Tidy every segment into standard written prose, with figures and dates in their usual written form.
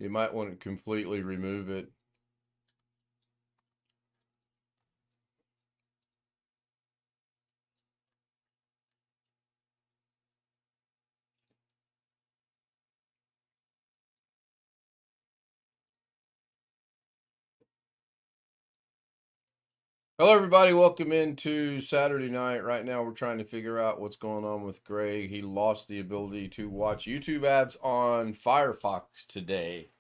You might want to completely remove it. Hello, everybody. Welcome into Saturday night. Right now, we're trying to figure out what's going on with Greg. He lost the ability to watch YouTube ads on Firefox today.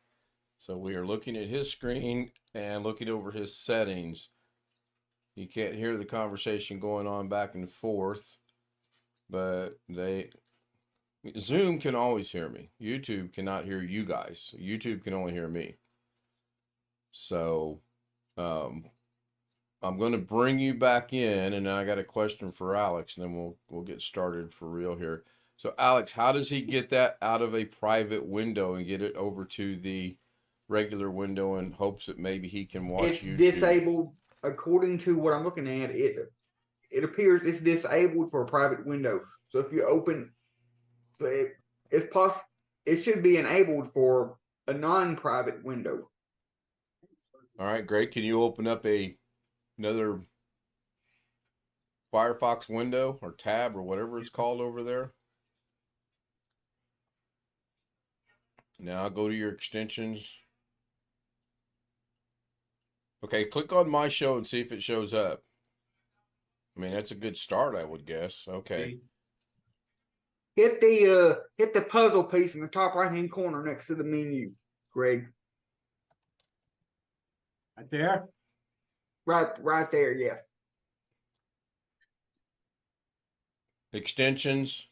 So we are looking at his screen and looking over his settings. You can't hear the conversation going on back and forth, but Zoom can always hear me. YouTube cannot hear you guys. YouTube can only hear me. So, I'm going to bring you back in, and I got a question for Alex, and then we'll get started for real here. So, Alex, how does he get that out of a private window and get it over to the regular window in hopes that maybe he can watch It's YouTube? disabled according to what I'm looking at. It appears it's disabled for a private window. So if you open, so it should be enabled for a non-private window. All right, great. Can you open up another Firefox window or tab or whatever it's called over there? Now go to your extensions. Okay, click on my show and see if it shows up. I mean, that's a good start, I would guess. Okay. Hit the puzzle piece in the top right hand corner next to the menu, Greg. Right there? Right there, yes. Extensions.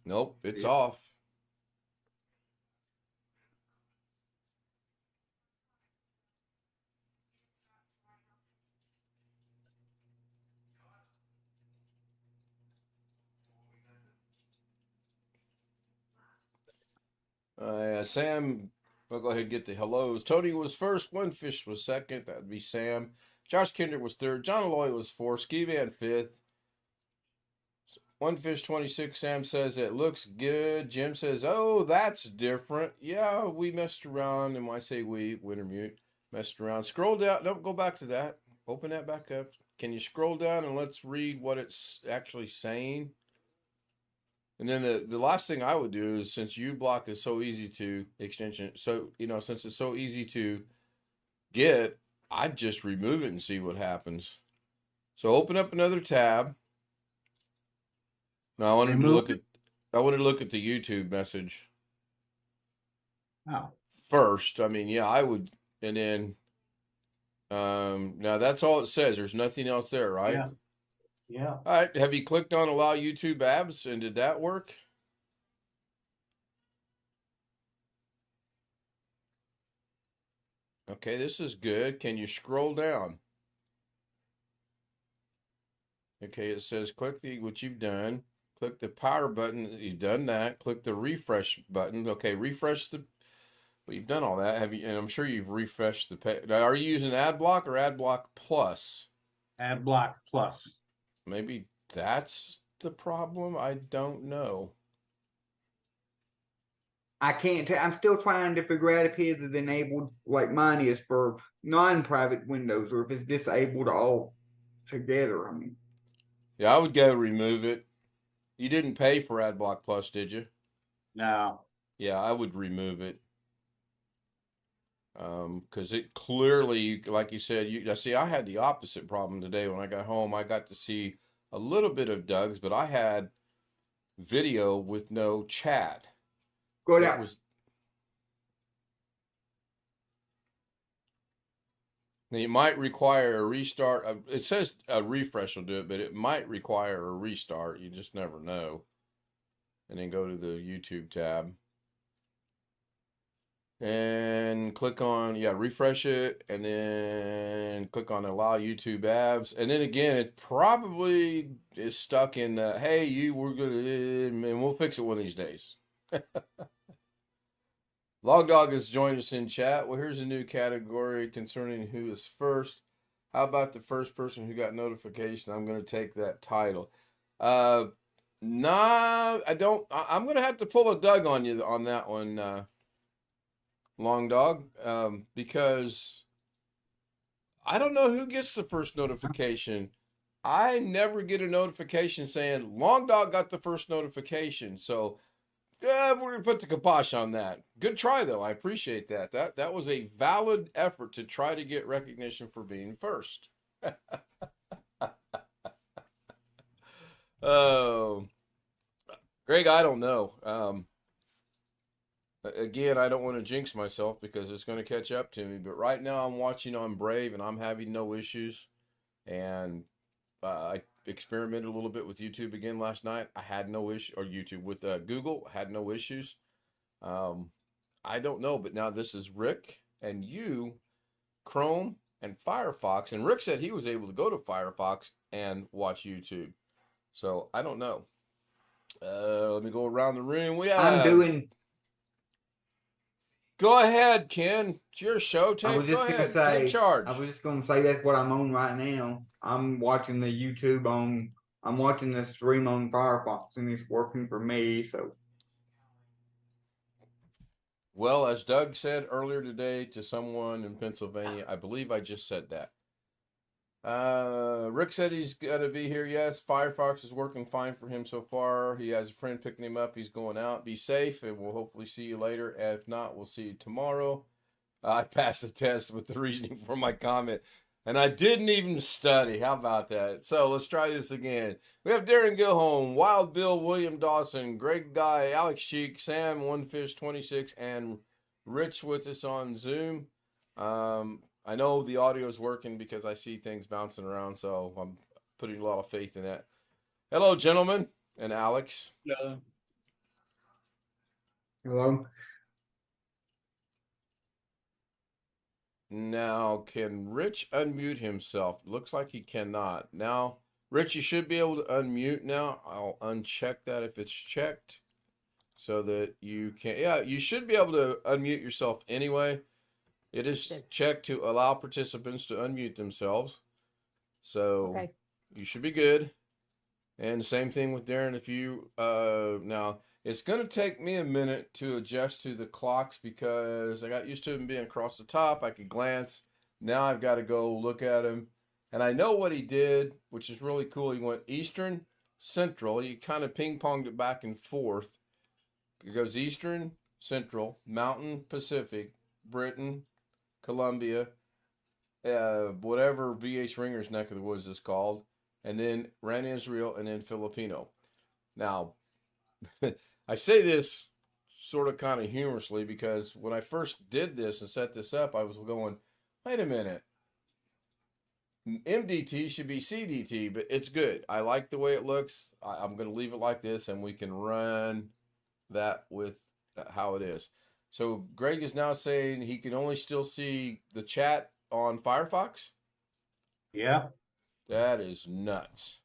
Nope, it's off. Sam, I'll go ahead and get the hellos. Tony was first. One Fish was second. That would be Sam. Josh Kendrick was third. John Aloy was fourth. Ski Van fifth. One Fish 26. Sam says it looks good. Jim says, oh, that's different. Yeah, we messed around. And when I say we, Wintermute, messed around. Scroll down. Don't go back to that. Open that back up. Can you scroll down and let's read what it's actually saying? And then the last thing I would do is, since uBlock is so easy to extension, so since it's so easy to get, I'd just remove it and see what happens. So open up another tab. Now I wanted to look at the YouTube message. Oh. First. I mean, yeah, I would, and then now that's all it says. There's nothing else there, right? Yeah. Yeah. All right. Have you clicked on allow YouTube ads and did that work? Okay, this is good. Can you scroll down? Okay, it says click what you've done. Click the power button. You've done that. Click the refresh button. Okay, refresh well, you've done all that. Have you? And I'm sure you've refreshed the page. Now, are you using AdBlock or AdBlock Plus? AdBlock Plus. Maybe that's the problem. I don't know. I can't tell. I'm still trying to figure out if his is enabled like mine is for non-private windows, or if it's disabled all together. I mean, Yeah, I would go remove it. You didn't pay for AdBlock Plus, did you? No. Yeah, I would remove it. Because it clearly, like you said, I had the opposite problem today. When I got home, I got to see a little bit of Doug's, but I had video with no chat. go down. It might require a restart. It says a refresh will do it, but it might require a restart. You just never know. And then go to the YouTube tab. And click on, refresh it. And then click on allow YouTube ads. And then again, it probably is stuck in the, hey, we're going to, and we'll fix it one of these days. Log Dog has joined us in chat. Well, here's a new category concerning who is first. How about the first person who got notification? I'm going to take that title. Nah, I don't. I'm gonna have to pull a Doug on you on that one, Long Dog, because I don't know who gets the first notification. I never get a notification saying Long Dog got the first notification. So yeah, we're gonna put the kibosh on that. Good try though. I appreciate that. That was a valid effort to try to get recognition for being first. Oh, Greg, I don't know. Again, I don't want to jinx myself because it's going to catch up to me. But right now, I'm watching on Brave and I'm having no issues. And I experimented a little bit with YouTube again last night. I had no issue, or YouTube with Google, had no issues. Um, I don't know, but now this is Rick and you, Chrome and Firefox. And Rick said he was able to go to Firefox and watch YouTube. So I don't know. Let me go around the room. We have. I'm doing. Go ahead, Ken. It's your show. I was just Go gonna ahead. say. Take charge. I was just gonna say that's what I'm on right now. I'm watching the YouTube on. I'm watching the stream on Firefox, and it's working for me. So. Well, as Doug said earlier today to someone in Pennsylvania, I believe I just said that. Rick said he's going to be here. Yes, Firefox is working fine for him so far. He has a friend picking him up. He's going out. Be safe, and we'll hopefully see you later. If not, we'll see you tomorrow. I passed the test with the reasoning for my comment, and I didn't even study. How about that? So let's try this again. We have Darren Gilhome, Wild Bill, William Dawson, Greg Guy, Alex Cheek, Sam, One Fish 26, and Rich with us on Zoom. I know the audio is working because I see things bouncing around, so I'm putting a lot of faith in that. Hello, gentlemen, and Alex. Hello. Now, can Rich unmute himself? Looks like he cannot. Now, Rich, you should be able to unmute now. I'll uncheck that if it's checked so that you can. Yeah, you should be able to unmute yourself anyway. It is checked to allow participants to unmute themselves. So Okay. you should be good. And the same thing with Darren. If you, now it's going to take me a minute to adjust to the clocks because I got used to him being across the top. I could glance. Now I've got to go look at him. And I know what he did, which is really cool. He went Eastern, Central. He kind of ping-ponged it back and forth. It goes Eastern, Central, Mountain, Pacific, Britain, Columbia, whatever B.H. Ringer's neck of the woods is called, and then ran Israel, and then Filipino. Now, I say this sort of kind of humorously because when I first did this and set this up, I was going, wait a minute. MDT should be CDT, but it's good. I like the way it looks. I'm going to leave it like this, and we can run that with how it is. So Greg is now saying he can only still see the chat on Firefox. Yeah. That is nuts.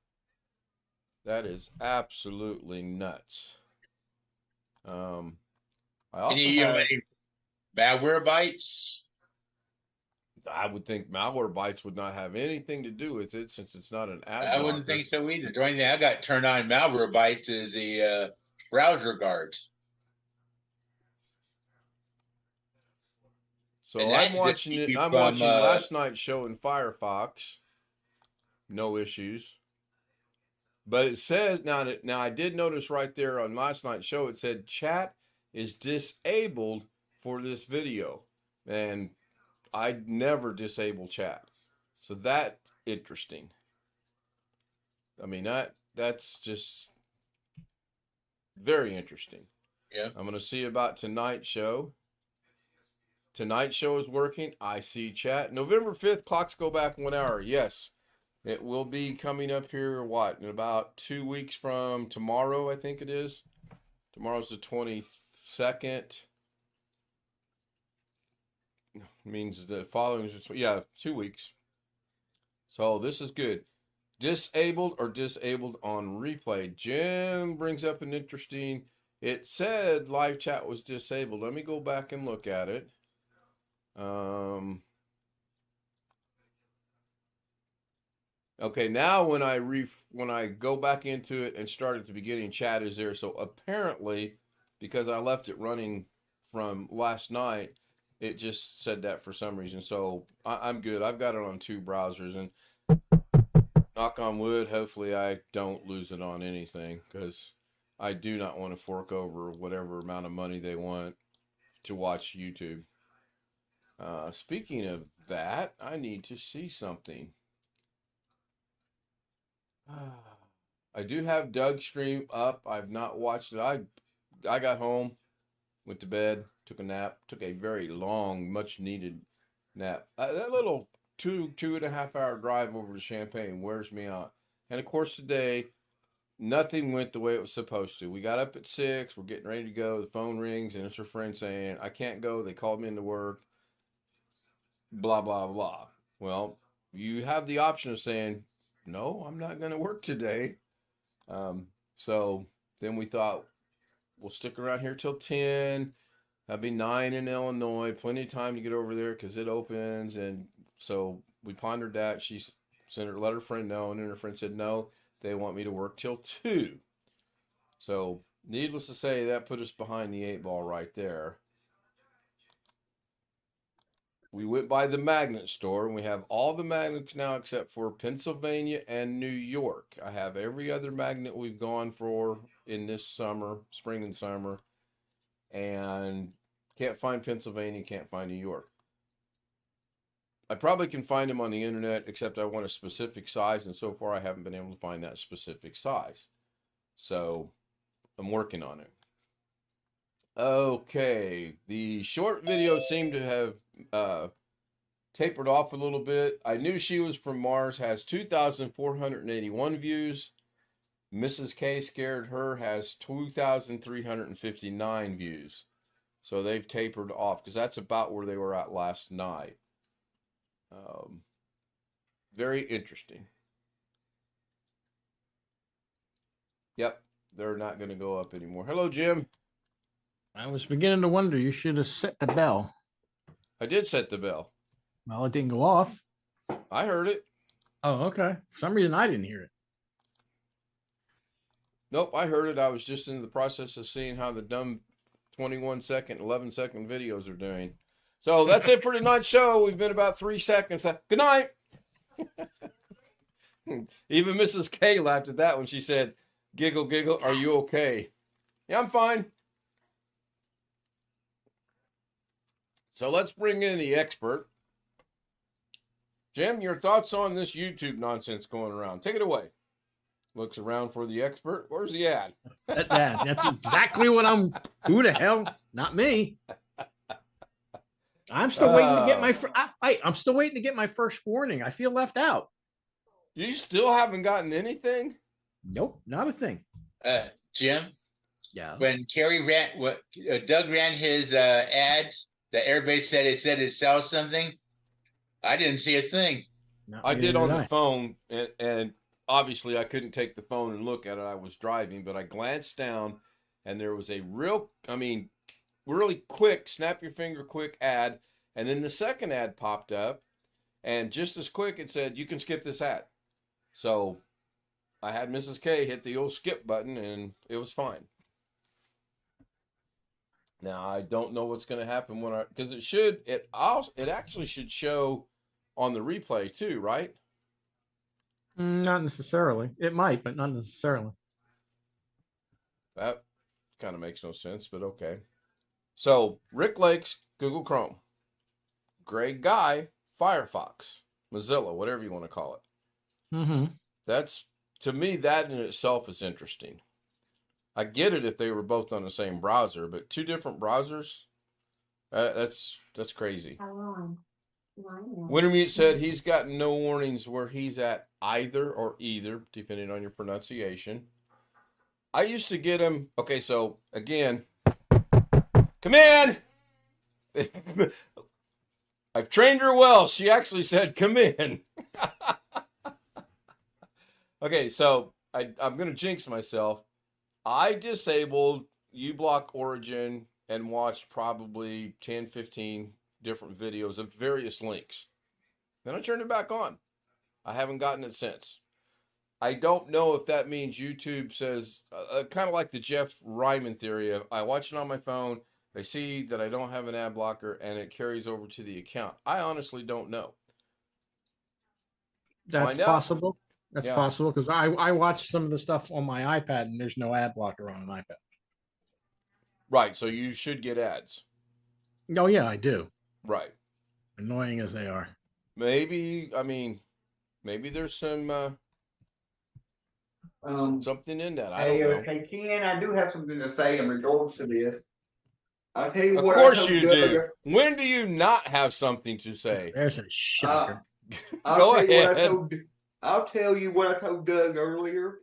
That is absolutely nuts. I also Any, you know, any malware bites? I would think malware bites would not have anything to do with it since it's not an ad I wouldn't blocker. think so either. The only thing I got turned on malware bites is the browser guards. So And I'm that's to watching keep it. you I'm from, watching last night's show in Firefox. No issues. But it says now I did notice right there on last night's show it said chat is disabled for this video, and I never disable chat. So that's interesting. I mean that's just very interesting. Yeah. I'm gonna see about tonight's show. Tonight's show is working. I see chat. November 5th, clocks go back 1 hour. Yes. It will be coming up here, in about 2 weeks from tomorrow, I think it is. Tomorrow's the 22nd. Means the following, 2 weeks. So this is good. Disabled or disabled on replay. Jim brings up an interesting, it said live chat was disabled. Let me go back and look at it. Okay, now when I go back into it and start at the beginning, chat is there. So apparently, because I left it running from last night, it just said that for some reason. So I'm good. I've got it on 2 browsers, and knock on wood, hopefully I don't lose it on anything, because I do not want to fork over whatever amount of money they want to watch YouTube. Speaking of that, I need to see something. I do have Doug's stream up. I've not watched it. I got home, went to bed, took a nap, took a very long, much needed nap. That little 2.5 hour drive over to Champaign wears me out. And of course today, nothing went the way it was supposed to. We got up at 6. We're getting ready to go. The phone rings, and it's her friend saying, I can't go. They called me into work. Blah, blah, blah. Well, you have the option of saying, no, I'm not going to work today. So then we thought, we'll stick around here till 10. That'd be 9 in Illinois. Plenty of time to get over there because it opens. And so we pondered that. She let her friend know, and then her friend said, no, they want me to work till 2. So needless to say, that put us behind the 8 ball right there. We went by the magnet store, and we have all the magnets now except for Pennsylvania and New York. I have every other magnet we've gone for in this summer, spring and summer, and can't find Pennsylvania, can't find New York. I probably can find them on the internet, except I want a specific size, and so far I haven't been able to find that specific size. So I'm working on it. Okay, the short video seemed to have tapered off a little bit. I Knew She Was From Mars has 2,481 views. Mrs. K Scared Her has 2,359 views. So they've tapered off, because that's about where they were at last night. Very interesting. Yep, they're not going to go up anymore. Hello, Jim. I was beginning to wonder, you should have set the bell. I did set the bell. Well, it didn't go off. I heard it. Oh, okay. For some reason, I didn't hear it. Nope, I heard it. I was just in the process of seeing how the dumb 21-second, 11-second videos are doing. So that's it for tonight's show. We've been about 3 seconds. Good night. Even Mrs. K laughed at that when she said, giggle, giggle, are you okay? Yeah, I'm fine. So let's bring in the expert. Jim, your thoughts on this YouTube nonsense going around? Take it away. Looks around for the expert. Where's he at? That's exactly what I'm. Who the hell? Not me. I'm still waiting to get my. I'm still waiting to get my first warning. I feel left out. You still haven't gotten anything? Nope, not a thing. Jim, Yeah. when Doug ran his ads, the airbase said it sells something. I didn't see a thing. No, I did neither on did the I. phone, and obviously I couldn't take the phone and look at it. I was driving, but I glanced down, and there was a really quick, snap your finger quick ad, and then the second ad popped up, and just as quick it said, you can skip this ad. So I had Mrs. K hit the old skip button, and it was fine. Now I don't know what's going to happen because it actually should show on the replay too, right? Not necessarily. It might, but not necessarily. That kind of makes no sense, but okay. So Rick Lakes, Google Chrome. Greg Guy, Firefox, Mozilla, whatever you want to call it. Mm-hmm. To me, that in itself is interesting. I get it if they were both on the same browser, but 2 different browsers, that's crazy. Wintermute said he's gotten no warnings where he's at either, depending on your pronunciation. I used to get him. Okay, so again, come in. I've trained her well. She actually said, come in. Okay, so I'm going to jinx myself. I disabled uBlock Origin and watched probably 10, 15 different videos of various links. Then I turned it back on. I haven't gotten it since. I don't know if that means YouTube says, kind of like the Jeff Ryman theory of I watch it on my phone, they see that I don't have an ad blocker, and it carries over to the account. I honestly don't know. That's Find out. possible. That's Yeah. possible because I watch some of the stuff on my iPad and there's no ad blocker on an iPad. Right, so you should get ads. Oh yeah, I do. Right. Annoying as they are. Maybe, I mean, maybe there's some something in that. I don't know. Hey, Ken, I do have something to say in regards to this. I'll tell you Of what. course I told you Doug, do. When do you not have something to say? There's a shocker. Go ahead. I'll tell you what I told Doug earlier,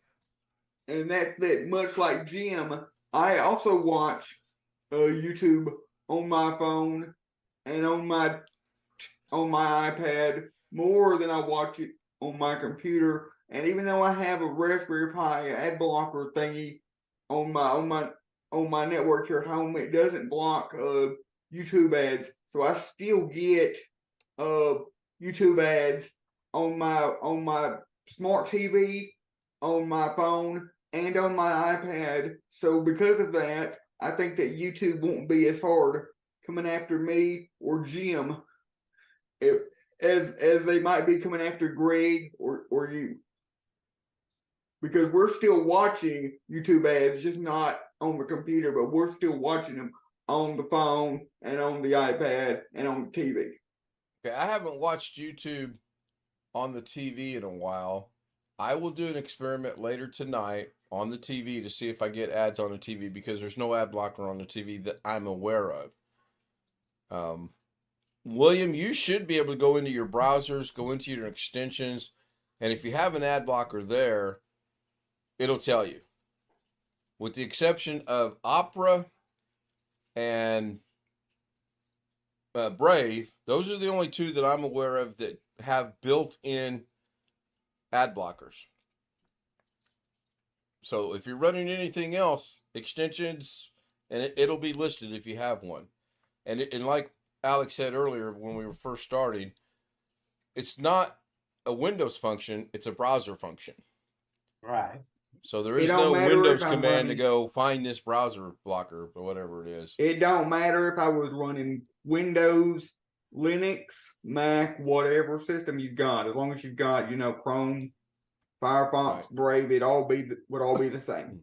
and that's that much like Jim, I also watch YouTube on my phone and on my iPad more than I watch it on my computer. And even though I have a Raspberry Pi ad blocker thingy on my network here at home, it doesn't block YouTube ads. So I still get YouTube ads on my smart TV, on my phone, and on my iPad. So because of that, I think that YouTube won't be as hard coming after me or Jim as they might be coming after Greg or you. Because we're still watching YouTube ads, just not on the computer, but we're still watching them on the phone and on the iPad and on the TV. Okay, I haven't watched YouTube on the TV in a while. I will do an experiment later tonight on the TV to see if I get ads on the TV because there's no ad blocker on the TV that I'm aware of. William, you should be able to go into your browsers, go into your extensions, and if you have an ad blocker there, it'll tell you. With the exception of Opera and Brave, those are the only two that I'm aware of that have built-in ad blockers. So if you're running anything else, extensions, and it'll be listed if you have one. And like Alex said earlier when we were first starting, it's not a Windows function, it's a browser function. Right. So there is no Windows command to go find this browser blocker or whatever it is. It don't matter if I was running Windows, Linux, Mac, whatever system you've got. As long as you've got, Chrome, Firefox, Right. Brave, would all be the same.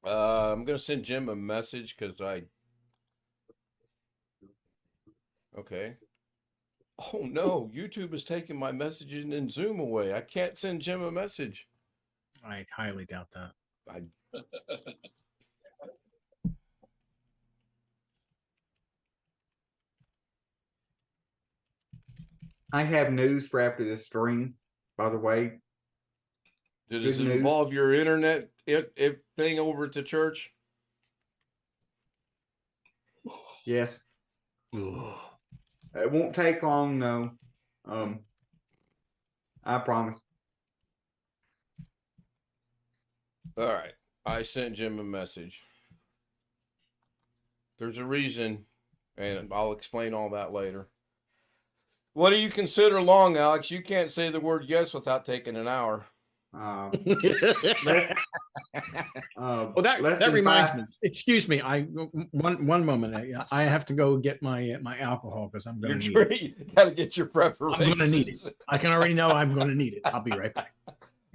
I'm gonna send Jim a message because Okay. Oh no, YouTube is taking my messaging and Zoom away. I can't send Jim a message. I highly doubt that. I have news for after this stream, by the way. Does it Good news. involve your internet thing over at the church? Yes. Ugh. It won't take long, though. I promise. All right. I sent Jim a message. There's a reason, and I'll explain all that later. What do you consider long, Alex? You can't say the word yes without taking an hour. Well, that reminds me. Excuse me. One moment. I have to go get my alcohol because I'm going to need it. You got to get your preparation. I'm going to need it. I can already know I'm going to need it. I'll be right back.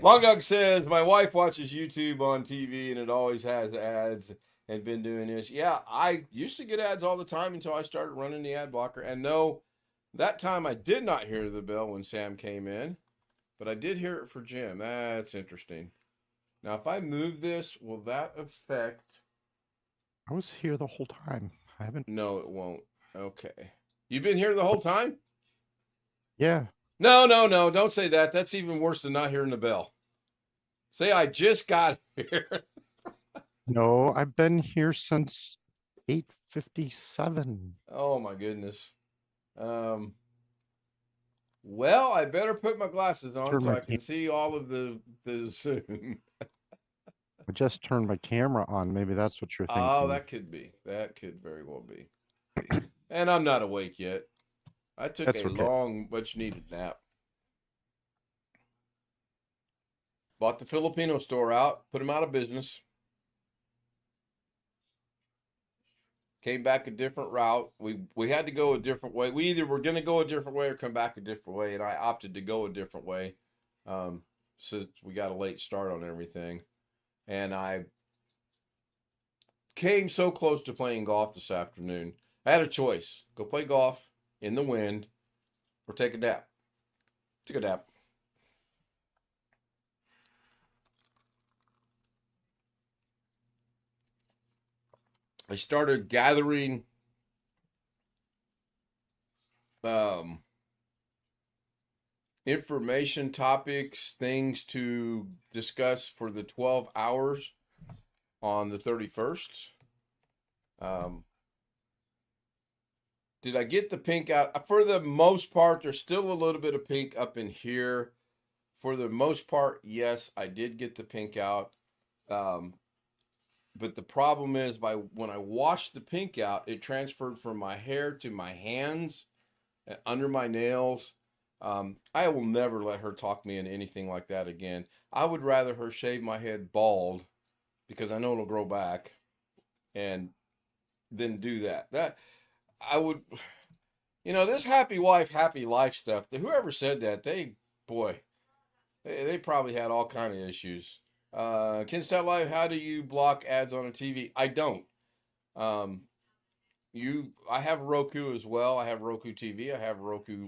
Long Dog says, my wife watches YouTube on TV and it always has ads and been doing this. Yeah, I used to get ads all the time until I started running the ad blocker. And no, that time I did not hear the bell when Sam came in, but I did hear it for Jim. That's interesting. Now, if I move this, will that affect? I was here the whole time. I haven't. No, it won't. Okay. You've been here the whole time? Yeah. No. Don't say that. That's even worse than not hearing the bell. Say, I just got here. No, I've been here since 8:57. Oh, my goodness. Well, I better put my glasses on so I can see all of the Zoom. I just turned my camera on. Maybe that's what you're thinking. Oh, that could be. That could very well be. And I'm not awake yet. I took That's a okay. long, much needed nap. Bought the Filipino store out, put them out of business. Came back a different route. We had to go a different way. We either were going to go a different way or come back a different way, and I opted to go a different way, since we got a late start on everything. And I came so close to playing golf this afternoon. I had a choice: go play golf in the wind, or take a nap. Took a nap. I started gathering information, topics, things to discuss for the 12 hours on the 31st. Did I get the pink out? For the most part, there's still a little bit of pink up in here. For the most part, yes, I did get the pink out. But the problem is, when I washed the pink out, it transferred from my hair to my hands and under my nails. I will never let her talk me into anything like that again. I would rather her shave my head bald, because I know it'll grow back, and then do that. That I would, this happy wife, happy life stuff. Whoever said that, they probably had all kind of issues. Ken Stout Live, how do you block ads on a TV? I don't. I have Roku as well. I have Roku TV. I have Roku.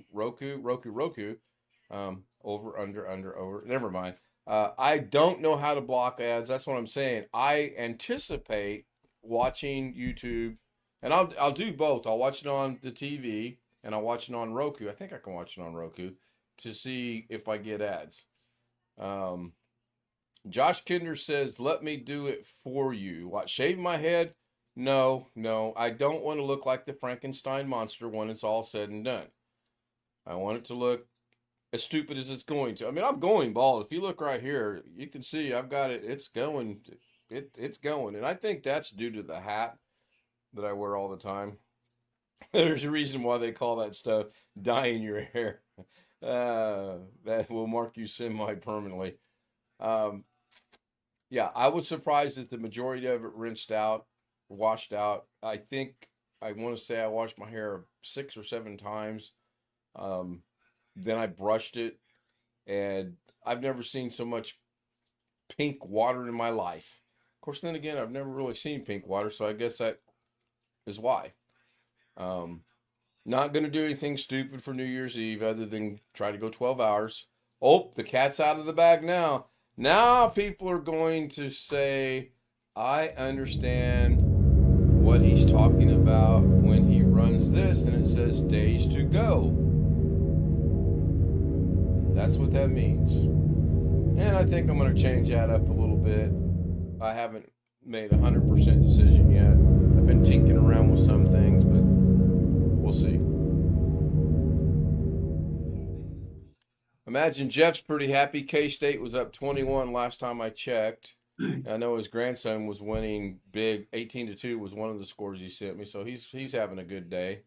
Over. Never mind. I don't know how to block ads. That's what I'm saying. I anticipate watching YouTube, and I'll do both. I'll watch it on the TV, and I'll watch it on Roku. I think I can watch it on Roku to see if I get ads. Josh Kinder says, let me do it for you. What, shave my head? No. I don't want to look like the Frankenstein monster when it's all said and done. I want it to look as stupid as it's going to. I mean, I'm going bald. If you look right here, you can see I've got it. It's going. It's going. And I think that's due to the hat that I wear all the time. There's a reason why they call that stuff dyeing your hair. That will mark you semi-permanently. Yeah, I was surprised that the majority of it washed out. I think I want to say I washed my hair 6 or 7 times. Then I brushed it, and I've never seen so much pink water in my life. Of course, then again, I've never really seen pink water, so I guess that is why. Not going to do anything stupid for New Year's Eve other than try to go 12 hours. Oh, the cat's out of the bag now. Now people are going to say, I understand what he's talking about when he runs this and it says days to go. That's what that means. And I think I'm going to change that up a little bit. I haven't made 100% decision yet. I've been tinkering around with some things, but we'll see. Imagine Jeff's pretty happy. K-State was up 21 last time I checked. I know his grandson was winning big. 18-2 was one of the scores he sent me, so he's having a good day.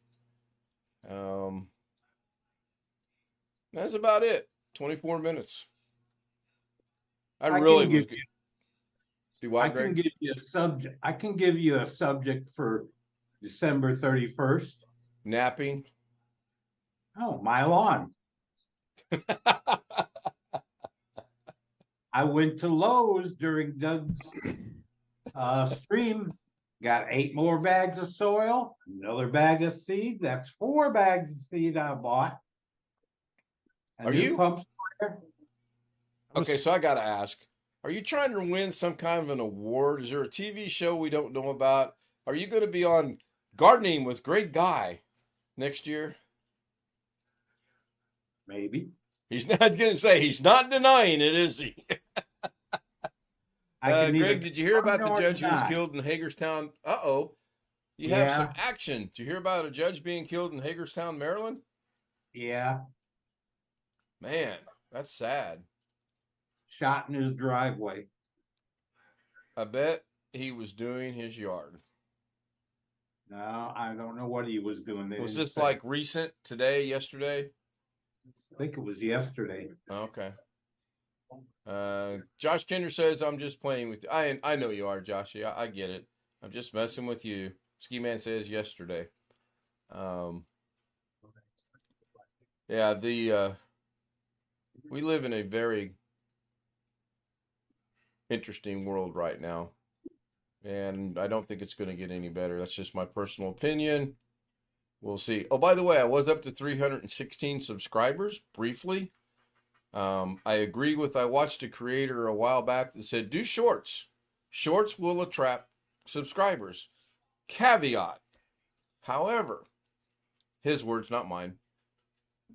That's about it. 24 minutes. I can give you a subject. I can give you a subject for December 31st. Napping. Oh, my lawn. I went to Lowe's during Doug's stream, got 8 more bags of soil, another bag of seed. That's 4 bags of seed I bought. Are you? Pump sprayer. Okay, so I got to ask, are you trying to win some kind of an award? Is there a TV show we don't know about? Are you going to be on Gardening with Great Guy next year? Maybe. He's not going to say, he's not denying it, is he? Greg, did you hear about the judge who was killed in Hagerstown? Uh-oh. You have some action. Did you hear about a judge being killed in Hagerstown, Maryland? Yeah. Man, that's sad. Shot in his driveway. I bet he was doing his yard. No, I don't know what he was doing. Was this like recent, today, yesterday? I think it was yesterday. Okay. Josh Kinder says, I'm just playing with you. I know you are, Joshy. I get it. I'm just messing with you. Ski Man says yesterday. Yeah, we live in a very interesting world right now. And I don't think it's going to get any better. That's just my personal opinion. We'll see. Oh, by the way, I was up to 316 subscribers briefly. I agree with, I watched a creator a while back that said, do shorts. Shorts will attract subscribers. Caveat. However, his words, not mine.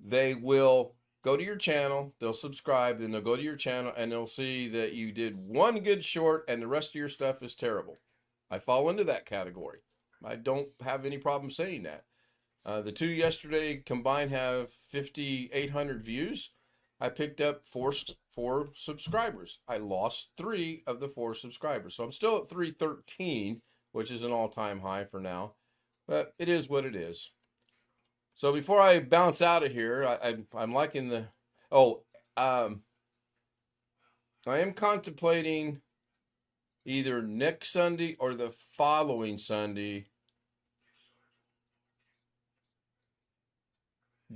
They will go to your channel, they'll subscribe, then they'll go to your channel and they'll see that you did one good short and the rest of your stuff is terrible. I fall into that category. I don't have any problem saying that. The two yesterday combined have 5,800 views. I picked up four subscribers. I lost 3 of the 4 subscribers. So I'm still at 313, which is an all-time high for now. But it is what it is. So before I bounce out of here, I'm liking the... I am contemplating either next Sunday or the following Sunday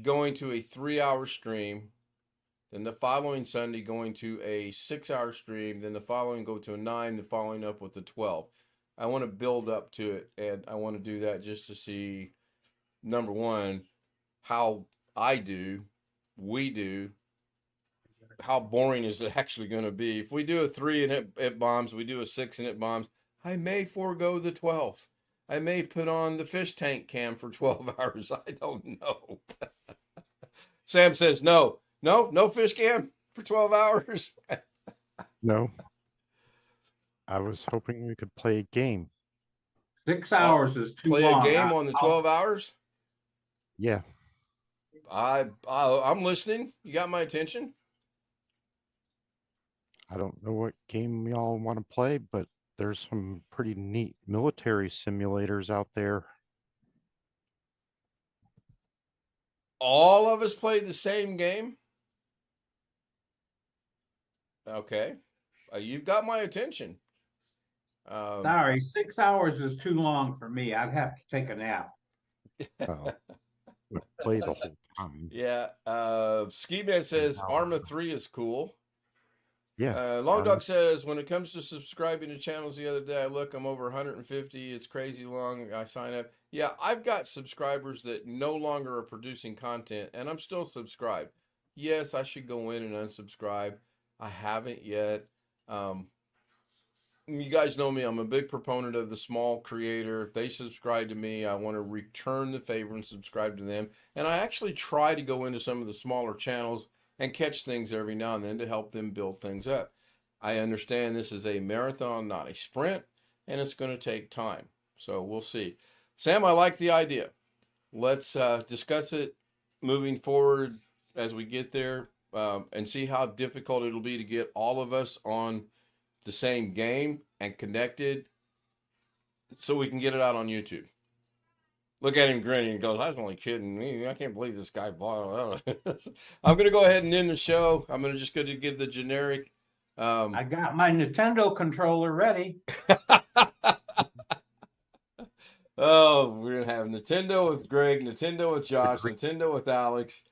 going to a 3-hour stream, then the following Sunday going to a 6-hour stream, then the following go to a 9, the following up with the 12. I want to build up to it, and I want to do that just to see, number one, how we do, how boring is it actually going to be. If we do a 3 and it bombs, we do a 6 and it bombs, I may forego the 12. I may put on the fish tank cam for 12 hours. I don't know. Sam says, no fish cam for 12 hours. No. I was hoping we could play a game. 6 hours is too Play long. a game on the 12 hours? Yeah. I'm listening. You got my attention? I don't know what game y'all want to play, but there's some pretty neat military simulators out there. All of us played the same game? Okay. You've got my attention. Sorry, 6 hours is too long for me. I'd have to take a nap. We play the whole time. Yeah. Ski Man says Arma 3 is cool. Yeah. Long Dog says, when it comes to subscribing to channels the other day, I'm over 150. It's crazy long. I sign up. Yeah, I've got subscribers that no longer are producing content, and I'm still subscribed. Yes, I should go in and unsubscribe. I haven't yet. You guys know me. I'm a big proponent of the small creator. If they subscribe to me, I want to return the favor and subscribe to them. And I actually try to go into some of the smaller channels and catch things every now and then to help them build things up. I understand this is a marathon, not a sprint, and it's going to take time. So we'll see. Sam, I like the idea. Let's discuss it moving forward as we get there and see how difficult it'll be to get all of us on the same game and connected so we can get it out on YouTube. Look at him grinning and goes, I was only kidding. I can't believe this guy bought it. I'm going to go ahead and end the show. I'm going to just go to give the generic. I got my Nintendo controller ready. Oh, we're going to have Nintendo with Greg, Nintendo with Josh, Nintendo with Alex.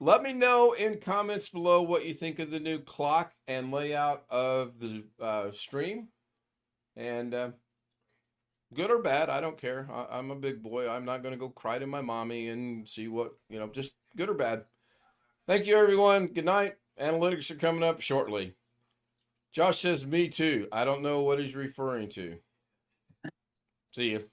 Let me know in comments below what you think of the new clock and layout of the stream. And good or bad, I don't care. I'm a big boy. I'm not going to go cry to my mommy and see what, just good or bad. Thank you, everyone. Good night. Analytics are coming up shortly. Josh says, me too. I don't know what he's referring to. See you.